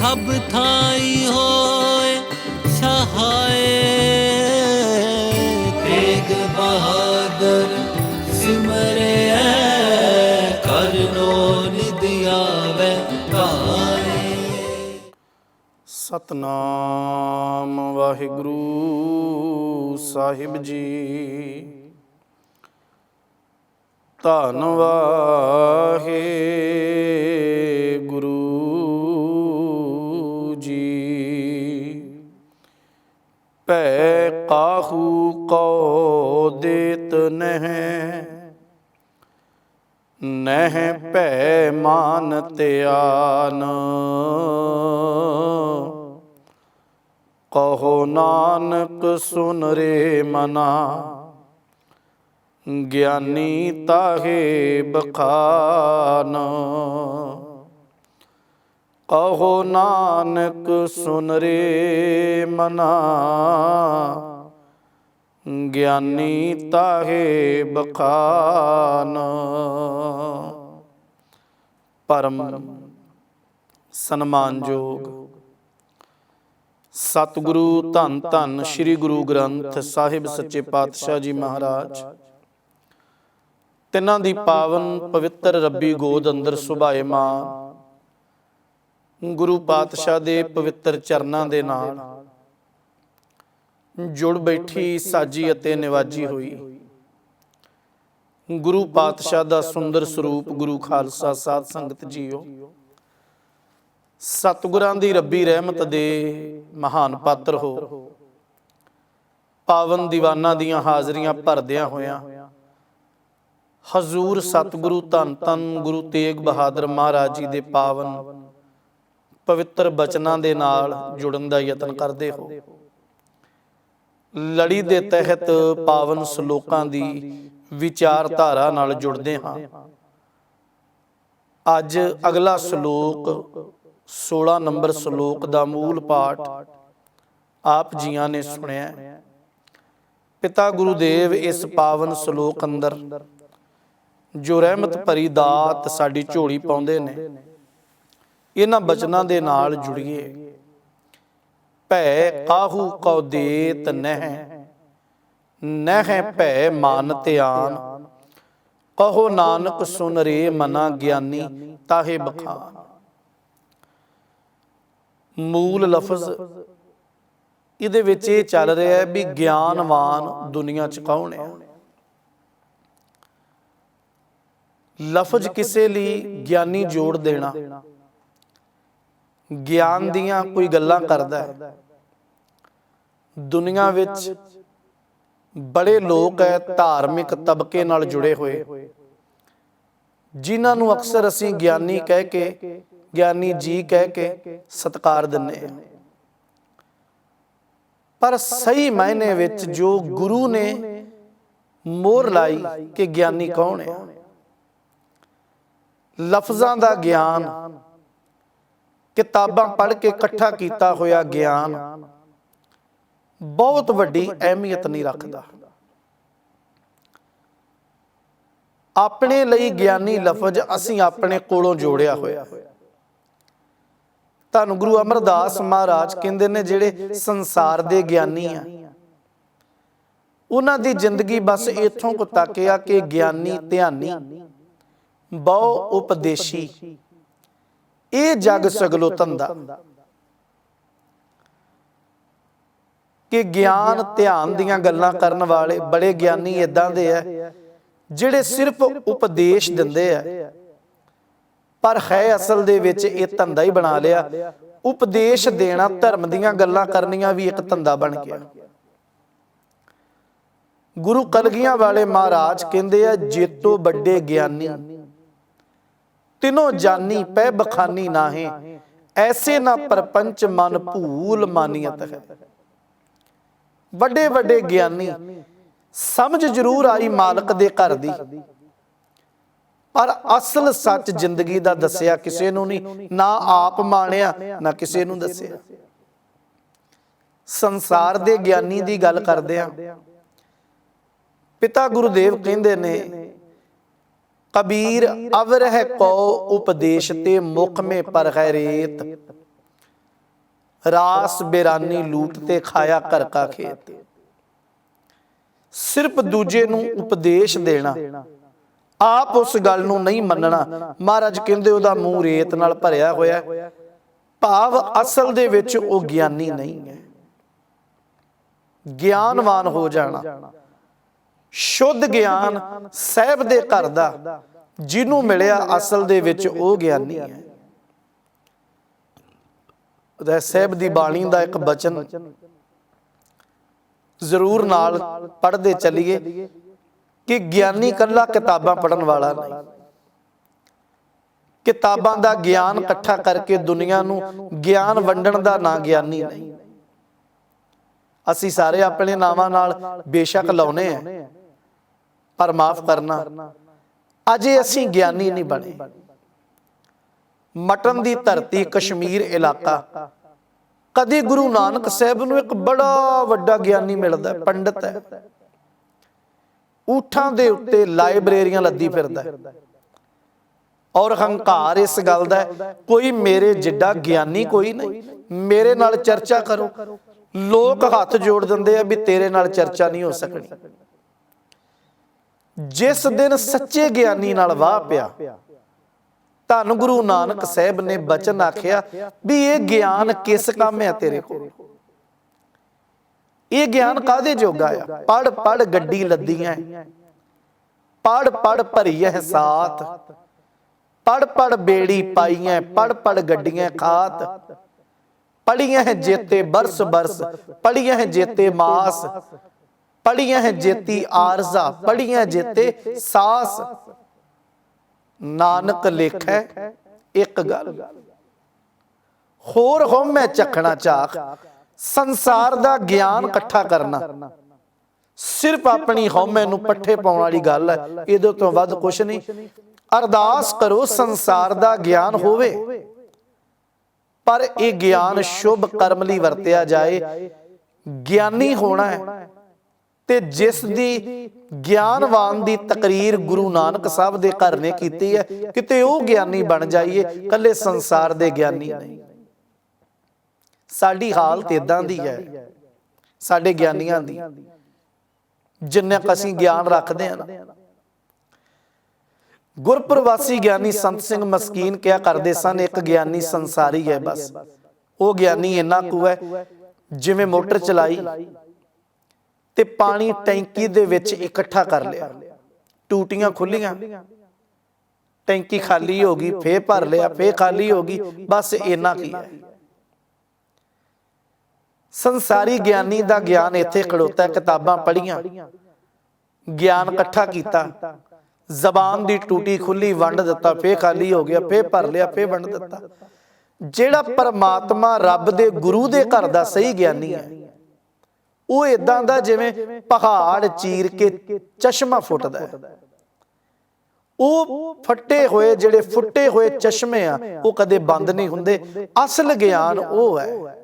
सब थाई होए सहाय। तेग बहादुर सिमरे करनो निध आवे गाए। सतनाम वाहिगुरु साहिब जी। धन वाहे गुरु जी। पै काहू को देत नह, नह पै मान त्यान। कहो नानक सुन रे मना, ज्ञानी ताहे बखान। कहो नानक सुन रे मना, ज्ञानी ताहे बखान। परम सन्मानयोग सतगुरु धन धन श्री गुरु ग्रंथ साहिब सच्चे पातशाह जी महाराज, तिन्हां दी पावन पवित्र रब्बी गोद अंदर सुभाएमान गुरु पातशाह दे पवित्र चरनां दे नाल जुड़ बैठी साजी अते निवाजी हुई गुरु पातशाह दा सुंदर स्वरूप गुरु खालसा साध संगत जीओ। सतगुरां दी रब्बी रहमत दे महान पात्र हो, पावन दीवाना दियां हाजरियां भरदियां होयां हजूर सतगुरु धन धन गुरु तेग बहादुर महाराज जी दे पावन पवित्र बचनां दे नाल जुड़न दा यतन करदे हो। लड़ी दे तहत पावन सलोकां दी विचारधारा नाल जुड़दे हां। अज अगला सलोक 16 नंबर सलोक दा मूल पाठ आप जियां ने सुनिया। पिता गुरुदेव इस पावन सलोक अंदर जो रहमत भरी दात साडी झोली पाउंदे ने, इन्हां बचनां दे नाल जुड़िए। भै काहू कौ देत नह, नह भै मान त्यान। कहो नानक सुन रे मना, ज्ञानी ताहे बखान। मूल लफज इहदे विच इह चल रहा है भी ज्ञानवान दुनिया च कौन है। लफज किसे लिए ज्ञानी जोड़ देना, ज्ञान दियां कोई गल्लां करदा है। दुनिया विच बड़े लोग है धार्मिक तबके नाल जुड़े हुए, जिन्हां नूं अक्सर असीं ज्ञानी कह के, ज्ञानी जी कह के सत्कार दिंदे हैं। पर सही मायने विच जो गुरु ने मोहर लाई कि ज्ञानी कौन है, लफजां दा ज्ञान, किताबां पढ़ के इकट्ठा कीता होया ज्ञान बहुत वड्डी अहमियत नहीं रखदा। अपने लिए ज्ञानी लफज असीं अपने कोलों जोड़िया होया। धन गुरु अमरदास महाराज कहते ने जिहड़े संसार दे ज्ञानी आ, उन्हां दी जिंदगी बस इत्थों को तक आ कि ज्ञानी ध्यानी बहु उपदेशी, ये जग सगलो धंधा कि ज्ञान ध्यान दियां गल्लां करन वाले बड़े ज्ञानी इदां दे है जिहड़े सिर्फ उपदेश दिंदे है, पर है असल दे विच ये धंधा ही बना लिया। उपदेश देना, धर्म दियां गल्लां करनियां भी एक धंधा बन गया। गुरु कलगियां वाले महाराज कहंदे आ, जेतो बड़े ज्ञानी तिनों जानी पै बखानी नाहे, ऐसे ना परपंच मन भूल मानियत है। बड़े बड़े ज्ञानी समझ जरूर आई मालक दे घर दी, पर असल सच जिंदगी दा दसिया किसे नूं नहीं, ना आप माणिया ना किसे नूं दसिया। संसार दे ज्ञानी दी गल करदे आ, पिता गुरुदेव कहंदे ने, कबीर अवर है को उपदेश ते मुख में पर है रेत। ਰਾਸ ਬੇਰਾਨੀ ਲੂਟ ਤੇ ਖਾਇਆ ਘਰ ਕਾ ਖੇਤ। ਸਿਰਫ ਦੂਜੇ ਨੂੰ ਉਪਦੇਸ਼ ਦੇਣਾ, ਆਪ ਉਸ ਗੱਲ ਨੂੰ ਨਹੀਂ ਮੰਨਣਾ। ਮਹਾਰਾਜ ਕਹਿੰਦੇ ਉਹਦਾ ਮੂੰਹ ਰੇਤ ਨਾਲ ਭਰਿਆ ਹੋਇਆ, ਭਾਵ ਅਸਲ ਦੇ ਵਿੱਚ ਉਹ ਗਿਆਨੀ ਨਹੀਂ ਹੈ। ਗਿਆਨਵਾਨ ਹੋ ਜਾਣਾ, ਸ਼ੁੱਧ ਗਿਆਨ ਸਾਹਿਬ ਦੇ ਘਰ ਦਾ ਜਿਹਨੂੰ ਮਿਲਿਆ, ਅਸਲ ਦੇ ਵਿੱਚ ਉਹ ਗਿਆਨੀ ਹੈ। ਸਾਹਿਬ ਦੀ ਬਾਣੀ ਦਾ ਇੱਕ ਬਚਨ ਜ਼ਰੂਰ ਨਾਲ ਪੜ੍ਹਦੇ ਚੱਲੀਏ ਕਿ ਗਿਆਨੀ ਕੱਲਾ ਕਿਤਾਬਾਂ ਪੜ੍ਹਨ ਵਾਲਾ ਨਹੀਂ, ਕਿਤਾਬਾਂ ਦਾ ਗਿਆਨ ਇਕੱਠਾ ਕਰਕੇ ਦੁਨੀਆ ਨੂੰ ਗਿਆਨ ਵੰਡਣ ਦਾ ਨਾਂ ਗਿਆਨੀ ਨਹੀਂ। ਅਸੀਂ ਸਾਰੇ ਆਪਣੇ ਨਾਵਾਂ ਨਾਲ ਬੇਸ਼ੱਕ ਲਾਉਨੇ ਆ, ਪਰ ਮਾਫ ਕਰਨਾ, ਅਜੇ ਅਸੀਂ ਗਿਆਨੀ ਨਹੀਂ ਬਣੇ। ਮਟਨ ਦੀ ਧਰਤੀ ਕਸ਼ਮੀਰ ਇਲਾਕਾ, ਕਦੇ ਗੁਰੂ ਨਾਨਕ ਸਾਹਿਬ ਨੂੰ ਇੱਕ ਬੜਾ ਵੱਡਾ ਗਿਆਨੀ ਮਿਲਦਾ, ਪੰਡਤ ਹੈ, ਊਠਾਂ ਦੇ ਉੱਤੇ ਲਾਇਬ੍ਰੇਰੀਆਂ ਲੱਦੀ ਫਿਰਦਾ, ਔਰ ਹੰਕਾਰ ਇਸ ਗੱਲ ਦਾ ਕੋਈ ਮੇਰੇ ਜਿੱਡਾ ਗਿਆਨੀ ਕੋਈ ਨਹੀਂ, ਮੇਰੇ ਨਾਲ ਚਰਚਾ ਕਰੋ। ਲੋਕ ਹੱਥ ਜੋੜ ਦਿੰਦੇ ਆ ਵੀ ਤੇਰੇ ਨਾਲ ਚਰਚਾ ਨਹੀਂ ਹੋ ਸਕਣੀ। ਜਿਸ ਦਿਨ ਸੱਚੇ ਗਿਆਨੀ ਨਾਲ ਵਾਹ ਪਿਆ, ਧੰਨ ਗੁਰੂ ਨਾਨਕ ਸਾਹਿਬ ਨੇ ਬਚਨ ਆਖਿਆ ਵੀ ਇਹ ਗਿਆਨ ਕਿਸ ਕੰਮ ਹੈ ਤੇਰੇ ਕੋਲ, ਇਹ ਗਿਆਨ ਕਾਹਦੇ ਜੋਗਾ ਆ। ਪੜ ਪੜ ਗੱਡੀ ਲੱਦੀਆਂ, ਪੜ ਪੜ ਭਰੀ ਹੈ ਸਾਥ, ਪੜ ਪੜ ਬੇੜੀ ਪਾਈਆਂ, ਪੜ ਪੜ ਗੱਡੀਆਂ ਖਾਤ, ਪੜੀਆਂ ਹੈ ਜੇਤੇ ਬਰਸ ਬਰਸ, ਪੜੀਆਂ ਹੈ ਜੇਤੇ ਮਾਸ, ਪੜੀਆਂ ਹੈ ਜੇਤੀ ਆਰਜ਼ਾ, ਪੜੀਆਂ ਜੇਤੇ ਸਾਸ। ਨਾਨਕ ਲੇਖੈ ਇੱਕ ਗੱਲ, ਹੋਰ ਹਉਮੈ ਚੱਖਣਾ ਝਾਕ। ਸੰਸਾਰ ਦਾ ਗਿਆਨ ਇਕੱਠਾ ਕਰਨਾ ਸਿਰਫ ਆਪਣੀ ਹਉਮੈ ਨੂੰ ਪੱਠੇ ਪਾਉਣ ਵਾਲੀ ਗੱਲ ਹੈ, ਇਹਦੇ ਤੋਂ ਵੱਧ ਕੁਛ ਨਹੀਂ। ਅਰਦਾਸ ਕਰੋ ਸੰਸਾਰ ਦਾ ਗਿਆਨ ਹੋਵੇ, ਪਰ ਇਹ ਗਿਆਨ ਸ਼ੁਭ ਕਰਮ ਲਈ ਵਰਤਿਆ ਜਾਏ। ਗਿਆਨੀ ਹੋਣਾ ਹੈ ਤੇ ਜਿਸ ਦੀ ਗਿਆਨਵਾਨ ਦੀ ਤਕਰੀਰ ਗੁਰੂ ਨਾਨਕ ਸਾਹਿਬ ਦੇ ਘਰ ਨੇ ਕੀਤੀ ਹੈ, ਕਿਤੇ ਉਹ ਗਿਆਨੀ ਬਣ ਜਾਈਏ, ਕੱਲੇ ਸੰਸਾਰ ਦੇ ਗਿਆਨੀ ਨਹੀਂ। ਸਾਡੀ ਹਾਲਤ ਇਦਾਂ ਦੀ ਹੈ, ਸਾਡੇ ਗਿਆਨੀਆਂ ਦੀ, ਜਿੰਨਾ ਕੁ ਅਸੀਂ ਗਿਆਨ ਰੱਖਦੇ ਹਾਂ ਨਾ। ਗੁਰਪ੍ਰਵਾਸੀ ਗਿਆਨੀ ਸੰਤ ਸਿੰਘ ਮਸਕੀਨ ਕਿਹਾ ਕਰਦੇ ਸਨ, ਇੱਕ ਗਿਆਨੀ ਸੰਸਾਰੀ ਹੈ ਬਸ। ਉਹ ਗਿਆਨੀ ਇੰਨਾ ਕੁ ਹੈ, ਜਿਵੇਂ ਮੋਟਰ ਚਲਾਈ ਤੇ ਪਾਣੀ ਟੈਂਕੀ ਦੇ ਵਿੱਚ ਇਕੱਠਾ ਕਰ ਲਿਆ, ਟੂਟੀਆਂ ਖੁੱਲੀਆਂ, ਟੈਂਕੀ ਖਾਲੀ ਹੋ ਗਈ, ਫੇਰ ਭਰ ਲਿਆ, ਫੇਰ ਖਾਲੀ ਹੋ ਗਈ, ਬਸ ਇੰਨਾ ਕੀ ਹੈ। ਸੰਸਾਰੀ ਗਿਆਨੀ ਦਾ ਗਿਆਨ ਇੱਥੇ ਖੜੋਤਾ, ਕਿਤਾਬਾਂ ਪੜ੍ਹੀਆਂ, ਗਿਆਨ ਇਕੱਠਾ ਕੀਤਾ, ਜ਼ਬਾਨ ਦੀ ਟੂਟੀ ਖੁੱਲੀ, ਵੰਡ ਦਿੱਤਾ, ਫੇਰ ਖਾਲੀ ਹੋ ਗਿਆ, ਫੇਰ ਭਰ ਲਿਆ, ਫੇਰ ਵੰਡ ਦਿੱਤਾ। ਜਿਹੜਾ ਪਰਮਾਤਮਾ ਰੱਬ ਦੇ ਗੁਰੂ ਦੇ ਘਰ ਦਾ ਸਹੀ ਗਿਆਨੀ ਹੈ, ਉਹ ਇਦਾਂ ਦਾ ਜਿਵੇਂ ਪਹਾੜ ਚੀਰ ਕੇ ਚਸ਼ਮਾ ਫੁੱਟਦਾ ਹੈ। ਉਹ ਫੱਟੇ ਹੋਏ, ਜਿਹੜੇ ਫੁੱਟੇ ਹੋਏ ਚਸ਼ਮੇ ਆ, ਉਹ ਕਦੇ ਬੰਦ ਨਹੀਂ ਹੁੰਦੇ। ਅਸਲ ਗਿਆਨ ਉਹ ਹੈ,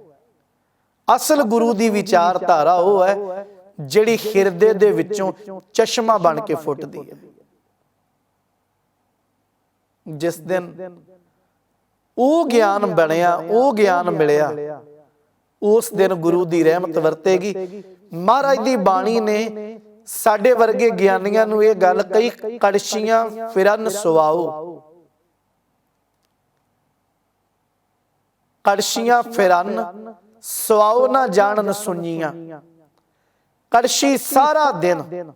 ਅਸਲ ਗੁਰੂ ਦੀ ਵਿਚਾਰਧਾਰਾ ਉਹ ਹੈ ਜਿਹੜੀ ਹਿਰਦੇ ਦੇ ਵਿੱਚੋਂ ਚਸ਼ਮਾ ਬਣ ਕੇ ਫੁੱਟਦੀ ਹੈ। ਜਿਸ ਦਿਨ ਉਹ ਗਿਆਨ ਬਣਿਆ, ਉਹ ਗਿਆਨ ਮਿਲਿਆ, ਉਸ ਦਿਨ ਗੁਰੂ ਦੀ ਰਹਿਮਤ ਵਰਤੇਗੀ। ਮਹਾਰਾਜ ਦੀ ਬਾਣੀ ਨੇ ਸਾਡੇ ਵਰਗੇ ਗਿਆਨੀਆਂ ਨੂੰ ਇਹ ਗੱਲ ਕਹੀ, ਕੜਛੀਆਂ ਫਿਰਨ ਸੁਆਓ, ਕੜਛੀਆਂ ਫਿਰਨ ਸੁਆਓ ਨਾ ਜਾਣਨ ਸੁਣੀਆਂ। ਕੜਛੀ ਸਾਰਾ ਦਿਨ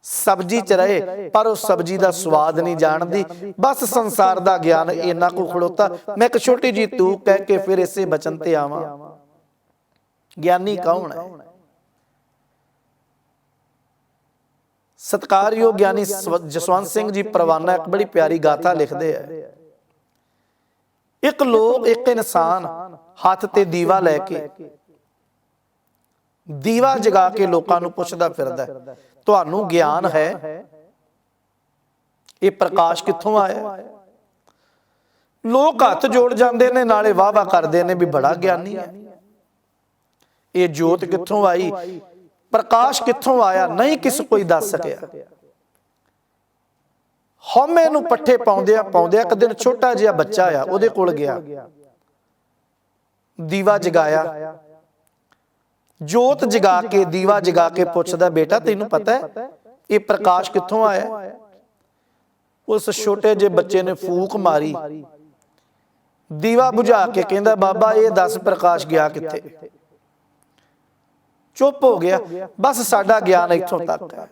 ਸਬਜ਼ੀ ਚ ਰਹੇ, ਪਰ ਉਹ ਸਬਜ਼ੀ ਦਾ ਸਵਾਦ ਨਹੀਂ ਜਾਣਦੀ। ਬਸ ਸੰਸਾਰ ਦਾ ਗਿਆਨ ਇੰਨਾ ਕੁ ਖੜੋਤਾ। ਮੈਂ ਇੱਕ ਛੋਟੀ ਜੀ ਤੂੰ ਕਹਿ ਕੇ ਫਿਰ ਇਸੇ ਬਚਨ ਤੇ ਆਵਾਂ। ਗਿਆਨੀ ਕੌਣ ਹੈ? ਸਤਿਕਾਰਯੋਗ ਗਿਆਨੀ ਜਸਵੰਤ ਸਿੰਘ ਜੀ ਪਰਵਾਨਾ ਇੱਕ ਬੜੀ ਪਿਆਰੀ ਗਾਥਾ ਲਿਖਦੇ ਆ। ਇੱਕ ਇਨਸਾਨ ਹੱਥ ਤੇ ਦੀਵਾ ਲੈ ਕੇ ਦੀਵਾ ਜਗਾ ਕੇ ਲੋਕਾਂ ਨੂੰ ਪੁੱਛਦਾ ਫਿਰਦਾ, ਤੁਹਾਨੂੰ ਗਿਆਨ ਹੈ? ਇਹ ਪ੍ਰਕਾਸ਼ ਕਿੱਥੋਂ ਆਇਆ? ਲੋਕ ਹੱਥ ਜੋੜ ਜਾਂਦੇ ਨੇ, ਨਾਲੇ ਵਾਹ ਵਾਹ ਕਰਦੇ ਨੇ ਵੀ ਬੜਾ ਗਿਆਨੀ ਹੈ। ਇਹ ਜੋਤ ਕਿੱਥੋਂ ਆਈ? ਪ੍ਰਕਾਸ਼ ਕਿੱਥੋਂ ਆਇਆ? ਨਹੀਂ ਕਿਸ ਕੋਈ ਦੱਸ ਸਕਿਆ। ਹਉਮੈ ਨੂੰ ਪੱਠੇ ਪਾਉਂਦਿਆਂ ਪਾਉਂਦਿਆਂ ਇੱਕ ਦਿਨ ਛੋਟਾ ਜਿਹਾ ਬੱਚਾ ਆ ਉਹਦੇ ਕੋਲ ਗਿਆ। ਦੀਵਾ ਜਗਾਇਆ, ਜੋਤ ਜਗਾ ਕੇ ਦੀਵਾ ਜਗਾ ਕੇ ਪੁੱਛਦਾ, ਬੇਟਾ ਤੈਨੂੰ ਪਤਾ ਹੈ ਇਹ ਪ੍ਰਕਾਸ਼ ਕਿੱਥੋਂ ਆਇਆ? ਉਸ ਛੋਟੇ ਜਿਹੇ ਬੱਚੇ ਨੇ ਫੂਕ ਮਾਰੀ, ਦੀਵਾ ਬੁਝਾ ਕੇ ਕਹਿੰਦਾ, ਬਾਬਾ ਇਹ ਦੱਸ ਪ੍ਰਕਾਸ਼ ਗਿਆ ਕਿੱਥੇ? ਚੁੱਪ ਹੋ ਗਿਆ। ਬਸ ਸਾਡਾ ਗਿਆਨ ਇੱਥੋਂ ਤੱਕ ਹੈ।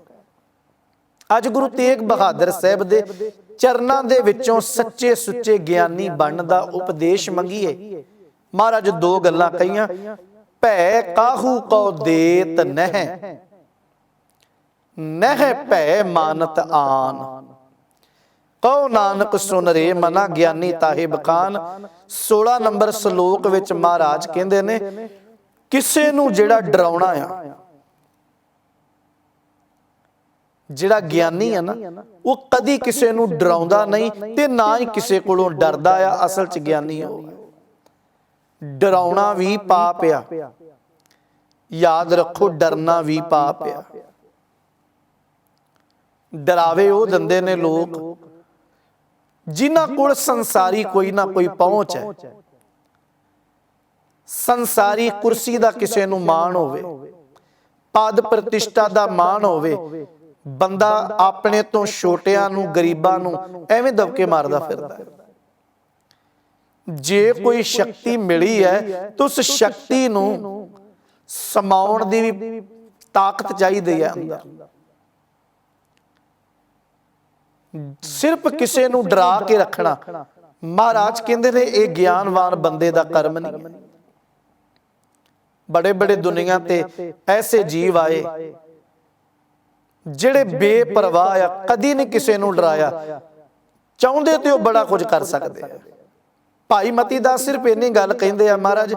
ਅੱਜ ਗੁਰੂ ਤੇਗ ਬਹਾਦਰ ਸਾਹਿਬ ਦੇ ਚਰਨਾਂ ਦੇ ਵਿੱਚੋਂ ਸੱਚੇ ਸੁੱਚੇ ਗਿਆਨੀ ਬਣਨ ਦਾ ਉਪਦੇਸ਼ ਮੰਗੀਏ। ਮਹਾਰਾਜ ਦੋ ਗੱਲਾਂ ਕਹੀਆਂ, ਭੈ ਕਾਹੂ ਕੋ ਦੇਤ ਨਹਿ, ਨਹਿ ਭੈ ਮਾਨਤ ਆਨ, ਕਹੋ ਨਾਨਕ ਸੁਨ ਰੇ ਮਨਾ ਗਿਆਨੀ ਤਾਹੇ ਬਖਾਨ। 16 ਨੰਬਰ ਸ਼ਲੋਕ ਵਿੱਚ ਮਹਾਰਾਜ ਕਹਿੰਦੇ ਨੇ, ਕਿਸੇ ਨੂੰ ਜਿਹੜਾ ਡਰਾਉਣਾ ਆ, ਜਿਹੜਾ ਗਿਆਨੀ ਆ ਨਾ, ਉਹ ਕਦੀ ਕਿਸੇ ਨੂੰ ਡਰਾਉਂਦਾ ਨਹੀਂ ਤੇ ਨਾ ਹੀ ਕਿਸੇ ਕੋਲੋਂ ਡਰਦਾ ਆ। ਅਸਲ 'ਚ ਗਿਆਨੀ ਆ। ਡਰਾਉਣਾ ਵੀ ਪਾਪ ਆ, ਯਾਦ ਰੱਖੋ, ਡਰਨਾ ਵੀ ਪਾਪ ਆ। ਡਰਾਵੇ ਉਹ ਦਿੰਦੇ ਨੇ ਲੋਕ ਜਿਨ੍ਹਾਂ ਕੋਲ ਸੰਸਾਰੀ ਕੋਈ ਨਾ ਕੋਈ ਪਹੁੰਚ ਹੈ, ਸੰਸਾਰੀ ਕੁਰਸੀ ਦਾ ਕਿਸੇ ਨੂੰ ਮਾਣ ਹੋਵੇ, ਪਦ ਪ੍ਰਤਿਸ਼ਠਾ ਦਾ ਮਾਣ ਹੋਵੇ, ਬੰਦਾ ਆਪਣੇ ਤੋਂ ਛੋਟਿਆਂ ਨੂੰ, ਗਰੀਬਾਂ ਨੂੰ ਐਵੇਂ ਦਬਕੇ ਮਾਰਦਾ ਫਿਰਦਾ। ਜੇ ਕੋਈ ਸ਼ਕਤੀ ਮਿਲੀ ਹੈ ਤਾਂ ਉਸ ਸ਼ਕਤੀ ਨੂੰ ਸਮਾਉਣ ਦੀ ਵੀ ਤਾਕਤ ਚਾਹੀਦੀ ਹੈ ਅੰਦਰ। ਸਿਰਫ ਕਿਸੇ ਨੂੰ ਡਰਾ ਕੇ ਰੱਖਣਾ, ਮਹਾਰਾਜ ਕਹਿੰਦੇ ਨੇ ਇਹ ਗਿਆਨਵਾਨ ਬੰਦੇ ਦਾ ਕਰਮ ਨਹੀਂ ਹੈ। ਬੜੇ ਬੜੇ ਦੁਨੀਆ ਤੇ ਐਸੇ ਜੀਵ ਆਏ ਜਿਹੜੇ ਬੇਪਰਵਾਹ ਆ, ਕਦੀ ਨਹੀਂ ਕਿਸੇ ਨੂੰ ਡਰਾਇਆ, ਚਾਹੁੰਦੇ ਤੇ ਉਹ ਬੜਾ ਕੁਝ ਕਰ ਸਕਦੇ ਆ। ਭਾਈ ਮਤੀ ਦਾਸ ਸਿਰਫ ਇੰਨੀ ਗੱਲ ਕਹਿੰਦੇ ਆ, ਮਹਾਰਾਜ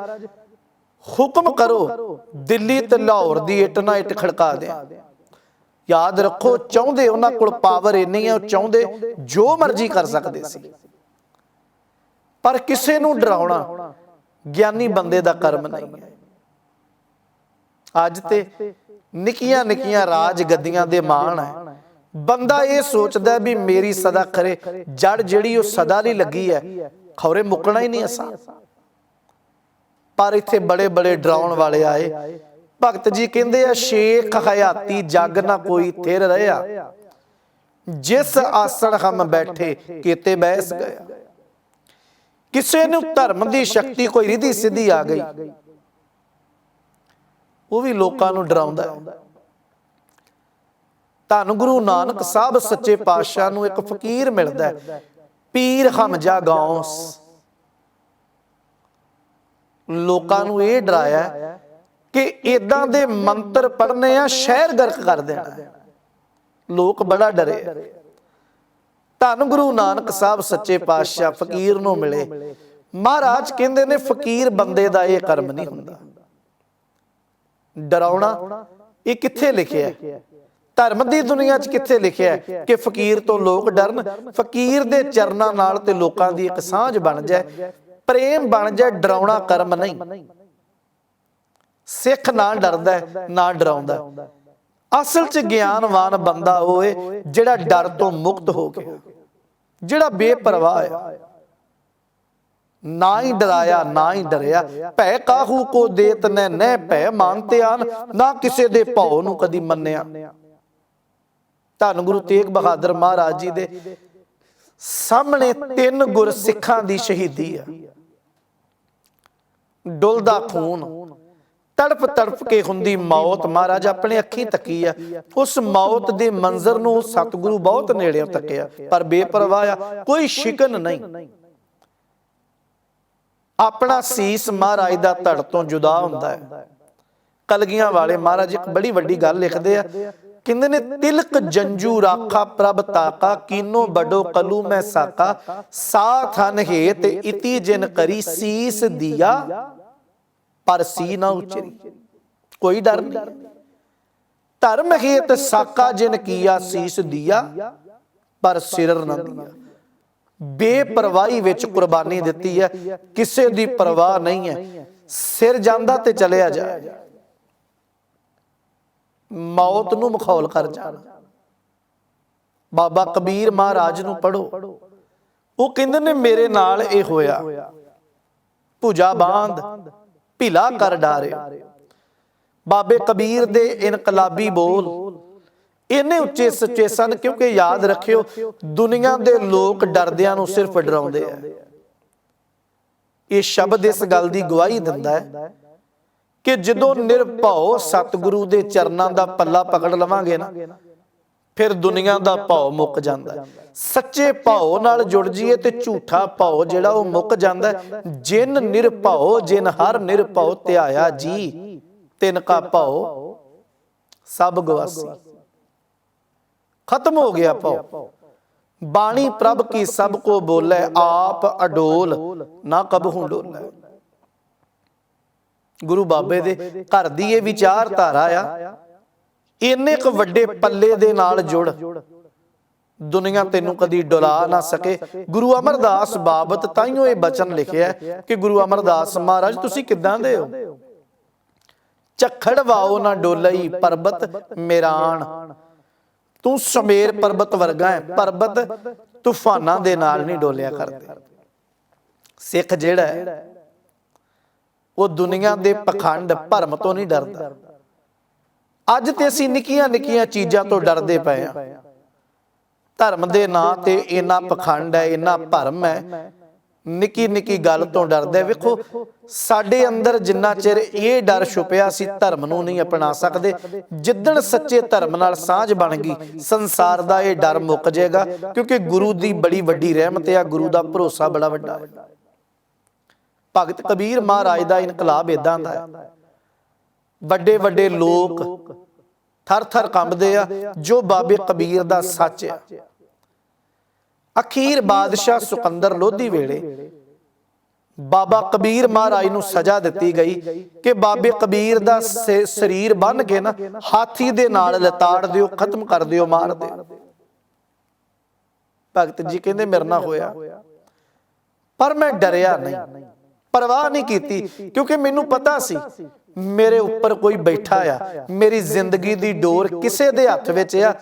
ਹੁਕਮ ਕਰੋ ਦਿੱਲੀ ਤੇ ਲਾਹੌਰ ਦੀ ਇੱਟ ਨਾ ਇੱਟ ਖੜਕਾ ਦਿਆਂ। ਯਾਦ ਰੱਖੋ, ਚਾਹੁੰਦੇ ਉਹਨਾਂ ਕੋਲ ਪਾਵਰ ਇੰਨੀ ਹੈ, ਉਹ ਚਾਹੁੰਦੇ ਜੋ ਮਰਜ਼ੀ ਕਰ ਸਕਦੇ ਸੀ। ਪਰ ਕਿਸੇ ਨੂੰ ਡਰਾਉਣਾ ਗਿਆਨੀ ਬੰਦੇ ਦਾ ਕਰਮ ਨਹੀਂ ਹੈ। ਅੱਜ ਤੇ ਨਿੱਕੀਆਂ ਨਿੱਕੀਆਂ ਰਾਜ ਗੱਦੀਆਂ ਦੇ ਮਾਣ ਹੈ। ਬੰਦਾ ਇਹ ਸੋਚਦਾ ਵੀ ਮੇਰੀ ਸਦਾ ਖਰੇ ਜੜ ਜਿਹੜੀ ਉਹ ਸਦਾ ਲਈ ਲੱਗੀ ਹੈ, ਖੌਰੇ ਮੁੱਕਣਾ ਹੀ ਨਹੀਂ ਅਸਾਂ। ਪਰ ਇੱਥੇ ਬੜੇ ਬੜੇ ਡਰਾਉਣ ਵਾਲੇ ਆਏ। ਭਗਤ ਜੀ ਕਹਿੰਦੇ ਆ, ਸ਼ੇਖ ਹਯਾਤੀ ਜਗ ਨਾ ਕੋਈ ਥਿਰ ਰਹਿਆ, ਜਿਸ ਆਸਣ ਹਮ ਬੈਠੇ ਕੀਤੇ ਬੈਸ ਗਿਆ। ਕਿਸੇ ਨੂੰ ਧਰਮ ਦੀ ਸ਼ਕਤੀ ਕੋਈ ਰਿਧੀ ਸਿੱਧੀ ਆ ਗਈ, ਉਹ ਵੀ ਲੋਕਾਂ ਨੂੰ ਡਰਾਉਂਦਾ ਹੈ। ਧੰਨ ਗੁਰੂ ਨਾਨਕ ਸਾਹਿਬ ਸੱਚੇ ਪਾਤਸ਼ਾਹ ਨੂੰ ਇੱਕ ਫਕੀਰ ਮਿਲਦਾ ਹੈ, ਪੀਰ ਹਮਜਾ ਗੌਸ। ਲੋਕਾਂ ਨੂੰ ਇਹ ਡਰਾਇਆ ਕਿ ਇਦਾਂ ਦੇ ਮੰਤਰ ਪੜਨੇ ਆ, ਸ਼ਹਿਰ ਗਰਕ ਕਰ ਦੇਣਾ। ਲੋਕ ਬੜਾ ਡਰੇ। ਧੰਨ ਗੁਰੂ ਨਾਨਕ ਸਾਹਿਬ ਸੱਚੇ ਪਾਤਸ਼ਾਹ ਫਕੀਰ ਨੂੰ ਮਿਲੇ। ਮਹਾਰਾਜ ਕਹਿੰਦੇ ਨੇ, ਫਕੀਰ ਬੰਦੇ ਦਾ ਇਹ ਕਰਮ ਨਹੀਂ ਹੁੰਦਾ। ਡਰਾਉਣਾ ਇਹ ਕਿੱਥੇ ਲਿਖਿਆ? ਧਰਮ ਦੀ ਦੁਨੀਆ 'ਚ ਕਿੱਥੇ ਲਿਖਿਆ ਕਿ ਫਕੀਰ ਤੋਂ ਲੋਕ ਡਰਨ? ਫਕੀਰ ਦੇ ਚਰਨਾਂ ਨਾਲ ਤੇ ਲੋਕਾਂ ਦੀ ਇੱਕ ਸਾਂਝ ਬਣ ਜਾਏ, ਪ੍ਰੇਮ ਬਣ ਜਾਏ। ਡਰਾਉਣਾ ਕਰਮ ਨਹੀਂ। ਸਿੱਖ ਨਾ ਡਰਦਾ ਨਾ ਡਰਾਉਂਦਾ। ਅਸਲ 'ਚ ਗਿਆਨਵਾਨ ਬੰਦਾ ਹੋਏ ਜਿਹੜਾ ਡਰ ਤੋਂ ਮੁਕਤ ਹੋ ਗਿਆ, ਜਿਹੜਾ ਬੇਪਰਵਾਹ ਹੈ, ਨਾ ਹੀ ਡਰਾਇਆ ਨਾ ਹੀ ਡਰਿਆ। ਭੈ ਕਾਹੂ ਕੋ ਦੇਤ ਨਹਿ, ਨਹਿ ਭੈ ਮਾਨਤੇ ਆਨ, ਨਾ ਕਿਸੇ ਦੇ ਭਉ ਨੂੰ ਕਦੀ ਮੰਨਿਆ। ਧੰਨ ਗੁਰੂ ਤੇਗ ਬਹਾਦਰ ਮਹਾਰਾਜ ਜੀ ਦੇ ਸਾਹਮਣੇ 3 ਗੁਰ ਸਿੱਖਾਂ ਦੀ ਸ਼ਹੀਦੀ ਆ। ਡੁੱਲਦਾ ਖੂਨ, ਤੜਪ ਤੜਪ ਕੇ ਹੁੰਦੀ ਮੌਤ। ਮਹਾਰਾਜ ਆਪਣੇ ਅੱਖੀਂ ਤੱਕੀ ਆ। ਉਸ ਮੌਤ ਦੇ ਮੰਜ਼ਰ ਨੂੰ ਸਤਿਗੁਰੂ ਬਹੁਤ ਨੇੜਿਓਂ ਤੱਕਿਆ, ਪਰ ਬੇਪਰਵਾਹ ਆ, ਕੋਈ ਸ਼ਿਕਨ ਨਹੀਂ। ਆਪਣਾ ਸੀਸ ਮਹਾਰਾਜ ਦਾ ਧੜ ਤੋਂ ਜੁਦਾ ਹੁੰਦਾ ਹੈ। ਕਲਗੀਆਂ ਵਾਲੇ ਮਹਾਰਾਜ ਇੱਕ ਬੜੀ ਵੱਡੀ ਗੱਲ ਲਿਖਦੇ ਆ, ਕਹਿੰਦੇ ਨੇ, ਤਿਲਕ ਜੰਜੂ ਰਾਖਾ ਪ੍ਰਭ ਤਾਕਾ, ਕੀਨੋ ਬਡੋ ਕਲੂ ਮੈਂ ਸਾਕਾ, ਸਾਥ ਹਨ ਹੇਤ ਇਤੀ ਜਿਨ ਕਰੀ, ਸੀਸ ਦਿਆ ਪਰ ਸੀ ਨਾ ਉਚਰੀ। ਕੋਈ ਡਰ ਨਹੀਂ। ਧਰਮ ਹੇਤ ਸਾਕਾ ਜਿਨ ਕੀਆ, ਸੀਸ ਦਿਆ ਪਰ ਸਿਰ ਨਾ ਦਿਆ। ਬੇਪਰਵਾਹੀ ਵਿੱਚ ਕੁਰਬਾਨੀ ਦਿੱਤੀ ਹੈ, ਕਿਸੇ ਦੀ ਪਰਵਾਹ ਨਹੀਂ ਹੈ। ਸਿਰ ਜਾਂਦਾ ਤੇ ਚਲਿਆ ਜਾਏ, ਮੌਤ ਨੂੰ ਮਖੌਲ ਕਰ ਜਾਣਾ। ਬਾਬਾ ਕਬੀਰ ਮਹਾਰਾਜ ਨੂੰ ਪੜੋ, ਉਹ ਕਹਿੰਦੇ ਨੇ, ਮੇਰੇ ਨਾਲ ਇਹ ਹੋਇਆ। ਭੁਜਾ ਬਾਂਧ ਭਿਲਾ ਕਰ ਡਾਰਿਓ। ਬਾਬੇ ਕਬੀਰ ਦੇ ਇਨਕਲਾਬੀ ਬੋਲ ਇੰਨੇ ਉੱਚੇ ਸੱਚੇ ਸਨ, ਕਿਉਂਕਿ ਯਾਦ ਰੱਖਿਓ ਦੁਨੀਆ ਦੇ ਲੋਕ ਡਰਦਿਆਂ ਨੂੰ ਸਿਰਫ ਡਰਾਉਂਦੇ ਆ। ਇਹ ਸ਼ਬਦ ਇਸ ਗੱਲ ਦੀ ਗਵਾਹੀ ਦਿੰਦਾ ਹੈ ਕਿ ਜਦੋਂ ਨਿਰਭਉ ਸਤਿਗੁਰੂ ਦੇ ਚਰਨਾਂ ਦਾ ਪੱਲਾ ਪਕੜ ਲਵਾਂਗੇ ਨਾ, ਫਿਰ ਦੁਨੀਆ ਦਾ ਭਉ ਮੁੱਕ ਜਾਂਦਾ। ਸੱਚੇ ਭਉ ਨਾਲ ਜੁੜ ਜਾਈਏ ਤੇ ਝੂਠਾ ਭਉ ਜਿਹੜਾ ਉਹ ਮੁੱਕ ਜਾਂਦਾ। ਜਿਨ ਨਿਰਭਉ ਜਿਨ ਹਰ ਨਿਰਭਉ ਧਿਆਇਆ ਜੀ, ਤਿਨ ਕਾ ਭਉ ਸਭ ਗਵਾਸੀ। ਖਤਮ ਹੋ ਗਿਆ ਭਉ। ਬਾਣੀ ਪ੍ਰਭ ਕੀ ਸਭ ਕੋ ਬੋਲੇ, ਆਪ ਅਡੋਲ ਨਾ ਕਬਹੂ ਡੋਲੇ। ਗੁਰੂ ਬਾਬੇ ਦੇ ਘਰ ਦੀ ਇਹ ਵਿਚਾਰਧਾਰਾ ਆ, ਇੰਨੇ ਕੁ ਵੱਡੇ ਪੱਲੇ ਦੇ ਨਾਲ ਜੁੜ, ਦੁਨੀਆ ਤੈਨੂੰ ਕਦੀ ਡੁਲਾ ਨਾ ਸਕੇ। ਗੁਰੂ ਅਮਰਦਾਸ ਬਾਬਤ ਤਾਈਓ ਇਹ ਬਚਨ ਲਿਖਿਆ ਕਿ ਗੁਰੂ ਅਮਰਦਾਸ ਮਹਾਰਾਜ ਤੁਸੀਂ ਕਿੱਦਾਂ ਦੇ ਹੋ? ਝੱਖੜ ਵਾਓ ਨਾ ਡੋਲਈ ਪਰਬਤ ਮੇਰਾਨ। ਤੂੰ ਸਮੇਰ ਪਰਬਤ ਵਰਗਾ ਹੈ। ਪਰਬਤ ਤੂਫਾਨਾਂ ਦੇ ਨਾਲ ਨਹੀਂ ਡੋਲਿਆ ਕਰਦੇ। ਸਿੱਖ ਜਿਹੜਾ ਹੈ ਉਹ ਦੁਨੀਆ ਦੇ ਪਖੰਡ ਭਰਮ ਤੋਂ ਨਹੀਂ ਡਰਦਾ। ਅੱਜ ਤੇ ਅਸੀਂ ਨਿੱਕੀਆਂ ਨਿੱਕੀਆਂ ਚੀਜ਼ਾਂ ਤੋਂ ਡਰਦੇ ਪਏ ਆ। ਧਰਮ ਦੇ ਨਾਂ ਤੇ ਇੰਨਾ ਪਖੰਡ ਹੈ, ਇੰਨਾ ਭਰਮ ਹੈ, ਨਿੱਕੀ ਨਿੱਕੀ ਗੱਲ ਤੋਂ ਡਰਦੇ। ਵੇਖੋ ਸਾਡੇ ਅੰਦਰ ਜਿੰਨਾ ਚਿਰ ਇਹ ਡਰ ਛੁਪਿਆ, ਅਸੀਂ ਧਰਮ ਨੂੰ ਨਹੀਂ ਅਪਣਾ ਸਕਦੇ। ਜਿੱਦਣ ਸੱਚੇ ਧਰਮ ਨਾਲ ਸਾਂਝ ਬਣ ਗਈ, ਸੰਸਾਰ ਦਾ ਇਹ ਡਰ ਮੁੱਕ ਜਾਏਗਾ, ਕਿਉਂਕਿ ਗੁਰੂ ਦੀ ਬੜੀ ਵੱਡੀ ਰਹਿਮਤ ਹੈ, ਗੁਰੂ ਦਾ ਭਰੋਸਾ ਬੜਾ ਵੱਡਾ ਹੈ। ਭਗਤ ਕਬੀਰ ਮਹਾਰਾਜ ਦਾ ਇਨਕਲਾਬ ਏਦਾਂ ਦਾ ਹੈ, ਵੱਡੇ ਵੱਡੇ ਲੋਕ ਥਰ ਥਰ ਕੰਬਦੇ ਆ ਜੋ ਬਾਬੇ ਕਬੀਰ ਦਾ ਸੱਚ ਆ। ਅਖੀਰ ਬਾਦਸ਼ਾਹ ਸੁਕੰਦਰ ਲੋਧੀ ਵੇਲੇ ਬਾਬਾ ਕਬੀਰ ਮਹਾਰਾਜ ਨੂੰ ਸਜ਼ਾ ਦਿੱਤੀ ਗਈ ਕਿ ਬਾਬੇ ਕਬੀਰ ਦਾ ਸਰੀਰ ਬੰਨ ਕੇ ਨਾ ਹਾਥੀ ਦੇ ਨਾਲ ਲਤਾੜ ਦਿਓ, ਖਤਮ ਕਰ ਦਿਓ, ਮਾਰ ਦਿਓ। ਭਗਤ ਜੀ ਕਹਿੰਦੇ ਮੇਰੇ ਨਾਲ ਹੋਇਆ, ਪਰ ਮੈਂ ਡਰਿਆ ਨਹੀਂ, ਪਰਵਾਹ ਨਹੀਂ ਕੀਤੀ, ਕਿਉਂਕਿ ਮੈਨੂੰ ਪਤਾ ਸੀ ਮੇਰੇ ਉੱਪਰ ਕੋਈ ਬੈਠਾ ਆ। ਮੇਰੀ ਜ਼ਿੰਦਗੀ ਦੀ ਡੋਰ ਕਿਸੇ ਦੇ ਹੱਥ ਵਿੱਚ ਆ।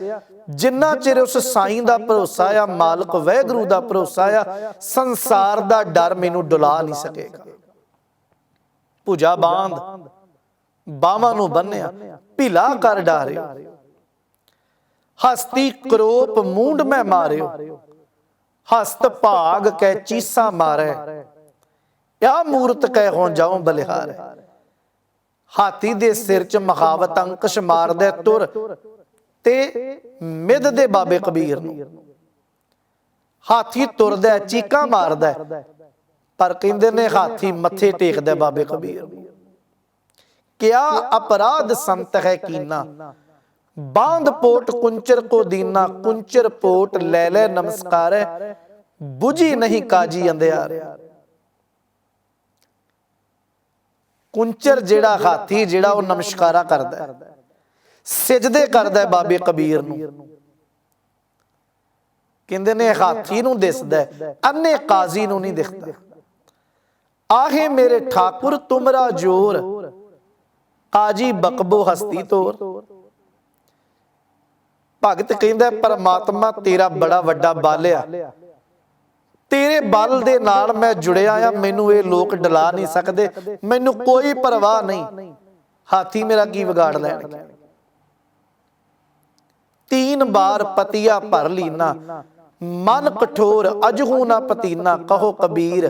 ਜਿੰਨਾ ਚਿਰ ਉਸ ਸਾਈਂ ਦਾ ਭਰੋਸਾ ਆ, ਮਾਲਕ ਵਾਹਿਗੁਰੂ ਦਾ ਭਰੋਸਾ ਆ, ਸੰਸਾਰ ਦਾ ਡਰ ਮੈਨੂੰ ਡੁਲਾ ਨਹੀਂ ਸਕੇਗਾ। ਭੁਜਾ ਬਾਂਧ ਬਾਹਾਂ ਨੂੰ ਬੰਨਿਆ ਭਿਲਾ ਕਰ ਡਾਰਿਓ। ਹਸਤੀ ਕਰੋਪ ਮੂੰਡ ਮੈਂ ਮਾਰਿਓ। ਹਸਤ ਭਾਗ ਕੈ ਚੀਸਾ ਮਾਰੇ। ਆ ਮੂਰਤ ਕੈ ਹੋ ਜਾਉ ਬਲਿਹਾਰ। ਹਾਥੀ ਦੇ ਸਿਰ ਚ ਮਖਾਵਤ ਅੰਕਸ਼ ਮਾਰਦੇ ਤੁਰ ਤੇ ਮਿੱਧ ਦੇ ਬਾਬੇ ਕਬੀਰ ਨੂੰ। ਹਾਥੀ ਤੁਰਦਾ ਚੀਕਾਂ ਮਾਰਦਾ, ਪਰ ਕਹਿੰਦੇ ਨੇ ਹਾਥੀ ਮੱਥੇ ਟੇਕਦਾ ਬਾਬੇ ਕਬੀਰ ਨੂੰ। ਕਿਆ ਅਪਰਾਧ ਸੰਤ ਹੈ ਕੀਨਾ, ਬਾਂਧ ਪੋਟ ਕੁੰਚਰ ਕੋ ਦੀਨਾ। ਕੁੰਚਰ ਪੋਟ ਲੈ ਲੈ ਨਮਸਕਾਰੇ, ਬੁਝੀ ਨਹੀਂ ਕਾਜੀ ਅੰਧਿਆਰ। ਕੁੰਚਰ ਜਿਹੜਾ ਹਾਥੀ ਜਿਹੜਾ ਉਹ ਨਮਸਕਾਰਾ ਕਰਦਾ, ਸਿਜਦੇ ਕਰਦਾ ਬਾਬੇ ਕਬੀਰ ਨੂੰ। ਕਹਿੰਦੇ ਨੇ ਹਾਥੀ ਨੂੰ ਦਿਸਦਾ, ਅੰਨੇ ਕਾਜ਼ੀ ਨੂੰ ਨਹੀਂ ਦਿਖਦਾ। ਆਹੇ ਮੇਰੇ ਠਾਕੁਰ ਤੁਮਰਾ ਜੋਰ, ਕਾਜੀ ਬਕਬੋ ਹਸਤੀ ਤੋਰ। ਭਗਤ ਕਹਿੰਦਾ ਪਰਮਾਤਮਾ ਤੇਰਾ ਬੜਾ ਵੱਡਾ ਬਲ ਆ, ਤੇਰੇ ਬਲ ਦੇ ਨਾਲ ਮੈਂ ਜੁੜਿਆ ਆ, ਮੈਨੂੰ ਇਹ ਲੋਕ ਡਲਾ ਨਹੀਂ ਸਕਦੇ, ਮੈਨੂੰ ਕੋਈ ਪਰਵਾਹ ਨਹੀਂ, ਹਾਥੀ ਮੇਰਾ ਕੀ ਵਿਗਾੜ ਲੈਣਗੇ। 3 ਬਾਰ ਪਤੀਆ ਭਰ ਲੀਨਾ, ਮਨ ਕਠੋਰ ਅਜਹੂ ਨਾ ਪਤੀਨਾ। ਕਹੋ ਕਬੀਰ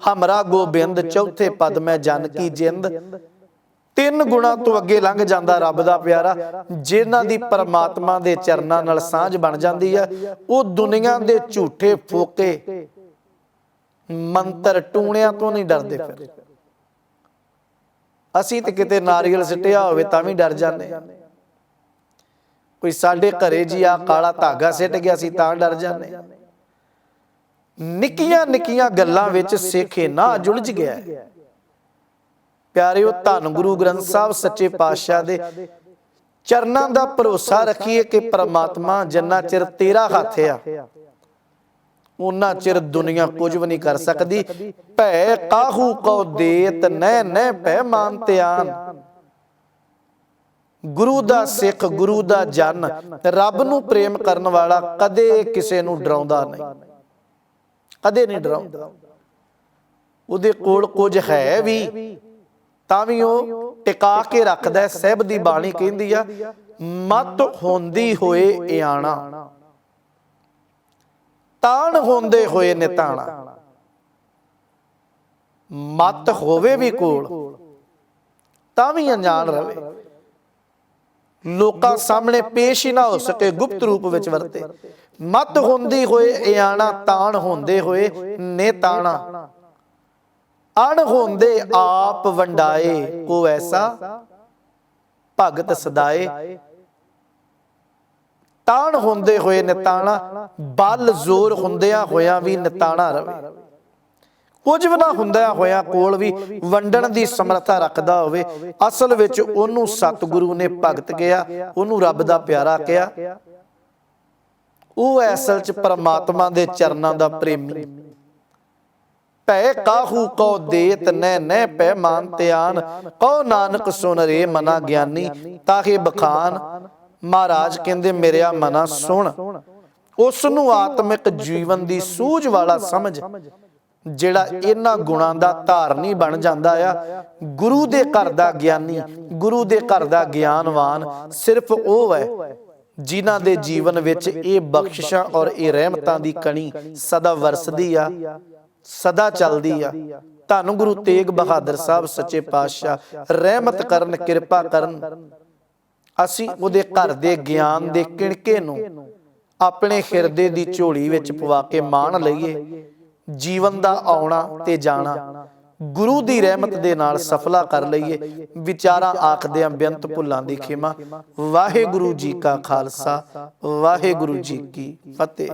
ਹਮਰਾ ਗੋਬਿੰਦ, ਚੌਥੇ ਪਦ ਮੈਂ ਜਨ ਕੀ ਜਿੰਦ। 3 ਗੁਣਾ ਤੋਂ ਅੱਗੇ ਲੰਘ ਜਾਂਦਾ ਰੱਬ ਦਾ ਪਿਆਰਾ। ਜਿਨ੍ਹਾਂ ਦੀ ਪਰਮਾਤਮਾ ਦੇ ਚਰਨਾਂ ਨਾਲ ਸਾਂਝ ਬਣ ਜਾਂਦੀ ਆ, ਉਹ ਦੁਨੀਆ ਦੇ ਝੂਠੇ ਫੋਕੇ ਮੰਤਰ ਟੂਣਿਆਂ ਤੋਂ ਨਹੀਂ ਡਰਦੇ। ਫਿਰ ਅਸੀਂ ਤੇ ਕਿਤੇ ਨਾਰੀਅਲ ਸਿੱਟਿਆ ਹੋਵੇ ਤਾਂ ਵੀ ਡਰ ਜਾਂਦੇ। ਕੋਈ ਸਾਡੇ ਘਰੇ ਜੀ ਆ ਕਾਲਾ ਧਾਗਾ ਸਿੱਟ ਗਿਆ ਸੀ ਤਾਂ ਡਰ ਜਾਂਦੇ। ਨਿੱਕੀਆਂ ਨਿੱਕੀਆਂ ਗੱਲਾਂ ਵਿੱਚ ਸਿੱਖ ਇੰਨਾ ਜੁਲਝ ਗਿਆ। ਪਿਆਰਿਓ, ਧੰਨ ਗੁਰੂ ਗ੍ਰੰਥ ਸਾਹਿਬ ਸੱਚੇ ਪਾਤਸ਼ਾਹ ਦੇ ਚਰਨਾਂ ਦਾ ਭਰੋਸਾ ਰੱਖੀਏ ਕਿ ਪ੍ਰਮਾਤਮਾ ਜਿੰਨਾ ਚਿਰ ਤੇਰਾ ਹੱਥ ਆ, ਉਹਨਾਂ ਚਿਰ ਦੁਨੀਆ ਕੁਝ ਵੀ ਨਹੀਂ ਕਰ ਸਕਦੀ। ਭੈ ਕਾਹੂ ਕੋ ਦੇਤ ਨੈ ਨੈ ਭੈ ਮਾਨ ਧਿਆਨ। ਗੁਰੂ ਦਾ ਸਿੱਖ, ਗੁਰੂ ਦਾ ਜਨ, ਰੱਬ ਨੂੰ ਪ੍ਰੇਮ ਕਰਨ ਵਾਲਾ ਕਦੇ ਕਿਸੇ ਨੂੰ ਡਰਾਉਂਦਾ ਨਹੀਂ, ਕਦੇ ਨਹੀਂ ਡਰਾਉਂਦਾ। ਉਹਦੇ ਕੋਲ ਕੁਝ ਹੈ ਵੀ ਤਾਂ ਵੀ ਉਹ ਟਿਕਾ ਕੇ ਰੱਖਦਾ ਹੈ। ਸਾਹਿਬ ਦੀ ਬਾਣੀ ਕਹਿੰਦੀ ਆ, ਮਤ ਹੁੰਦੀ ਹੋਏ ਇਆਣਾ, ਤਾਣ ਹੁੰਦੇ ਹੋਏ ਨਿਤਾਣਾ। ਮਤ ਹੋਵੇ ਵੀ ਕੋਲ ਤਾਂ ਵੀ ਅਣਜਾਣ ਰਵੇ, ਲੋਕਾਂ ਸਾਹਮਣੇ ਪੇਸ਼ ਹੀ ਨਾ ਹੋ ਸਕੇ, ਗੁਪਤ ਰੂਪ ਵਿੱਚ ਵਰਤੇ। ਮਤ ਹੁੰਦੀ ਹੋਏ ਇਆਣਾ, ਤਾਣ ਹੁੰਦੇ ਹੋਏ ਨਿਤਾਣਾ। ਅਣ ਹੁੰਦੇ ਆਪ ਵੰਡਾਏ, ਕੋ ਐਸਾ ਭਗਤ ਸਦਾਏ। ਤਾਣ ਹੁੰਦੇ ਹੋਏ ਨਿਤਾਣਾ, ਬਲ ਜ਼ੋਰ ਹੁੰਦਿਆਂ ਹੋਇਆਂ ਵੀ ਨਿਤਾਣਾ ਰਵੇ। ਕੁਝ ਵੀ ਨਾ ਹੁੰਦਾ ਹੋਇਆ ਕੋਲ ਵੀ ਵੰਡਣ ਦੀ ਸਮਰੱਥਾ ਰੱਖਦਾ ਹੋਵੇ। ਅਸਲ ਵਿੱਚ ਉਹਨੂੰ ਸਤਿਗੁਰੂ ਨੇ ਭਗਤ ਕਿਹਾ, ਉਹਨੂੰ ਰੱਬ ਦਾ ਪਿਆਰਾ ਕਿਹਾ। ਉਹ ਅਸਲ 'ਚ ਪਰਮਾਤਮਾ ਦੇ ਚਰਨਾਂ ਦਾ ਪ੍ਰੇਮੀ। ਭੈ ਕਾਹੂ ਕਉ ਦੇਤ ਨੈ ਨੈ ਪੈ ਮਾਨ ਧਿਆਨ, ਕਉ ਨਾਨਕ ਸੁਨ ਰੇ ਮਨਾ ਗਿਆਨੀ ਤਾਹੇ ਬਖਾਨ। ਮਹਾਰਾਜ ਕਹਿੰਦੇ ਮੇਰਿਆ ਮਨਾ ਸੁਣ, ਉਸ ਨੂੰ ਆਤਮਿਕ ਜੀਵਨ ਦੀ ਸੂਝ ਵਾਲਾ ਸਮਝ, ਜਿਹੜਾ ਇਹਨਾਂ ਗੁਣਾਂ ਦਾ ਧਾਰਨੀ ਬਣ ਜਾਂਦਾ ਆ। ਗੁਰੂ ਦੇ ਘਰ ਦਾ ਗਿਆਨੀ, ਗੁਰੂ ਦੇ ਘਰ ਦਾ ਗਿਆਨਵਾਨ ਸਿਰਫ ਉਹ ਹੈ ਜਿਨ੍ਹਾਂ ਦੇ ਜੀਵਨ ਵਿੱਚ ਇਹ ਬਖਸ਼ਿਸ਼ਾਂ ਔਰ ਇਹ ਰਹਿਮਤਾਂ ਦੀ ਕਣੀ ਸਦਾ ਵਰਸਦੀ ਆ, ਸਦਾ ਚੱਲਦੀ ਆ। ਧੰਨ ਗੁਰੂ ਤੇਗ ਬਹਾਦਰ ਸਾਹਿਬ ਸੱਚੇ ਪਾਤਸ਼ਾਹ ਰਹਿਮਤ ਕਰਨ, ਕਿਰਪਾ ਕਰਨ। ਅਸੀਂ ਉਹਦੇ ਘਰ ਦੇ ਗਿਆਨ ਦੇ ਕਿਣਕੇ ਨੂੰ ਆਪਣੇ ਹਿਰਦੇ ਦੀ ਝੋਲੀ ਵਿੱਚ ਪਵਾ ਕੇ ਮਾਣ ਲਈਏ। ਜੀਵਨ ਦਾ ਆਉਣਾ ਤੇ ਜਾਣਾ ਗੁਰੂ ਦੀ ਰਹਿਮਤ ਦੇ ਨਾਲ ਸਫਲਾ ਕਰ ਲਈਏ। ਵਿਚਾਰਾਂ ਆਖਦਿਆਂ ਬੇਅੰਤ ਭੁੱਲਾਂ ਦੀ ਖਿਮਾ। ਵਾਹਿਗੁਰੂ ਜੀ ਕਾ ਖਾਲਸਾ, ਵਾਹਿਗੁਰੂ ਜੀ ਕੀ ਫਤਿਹ।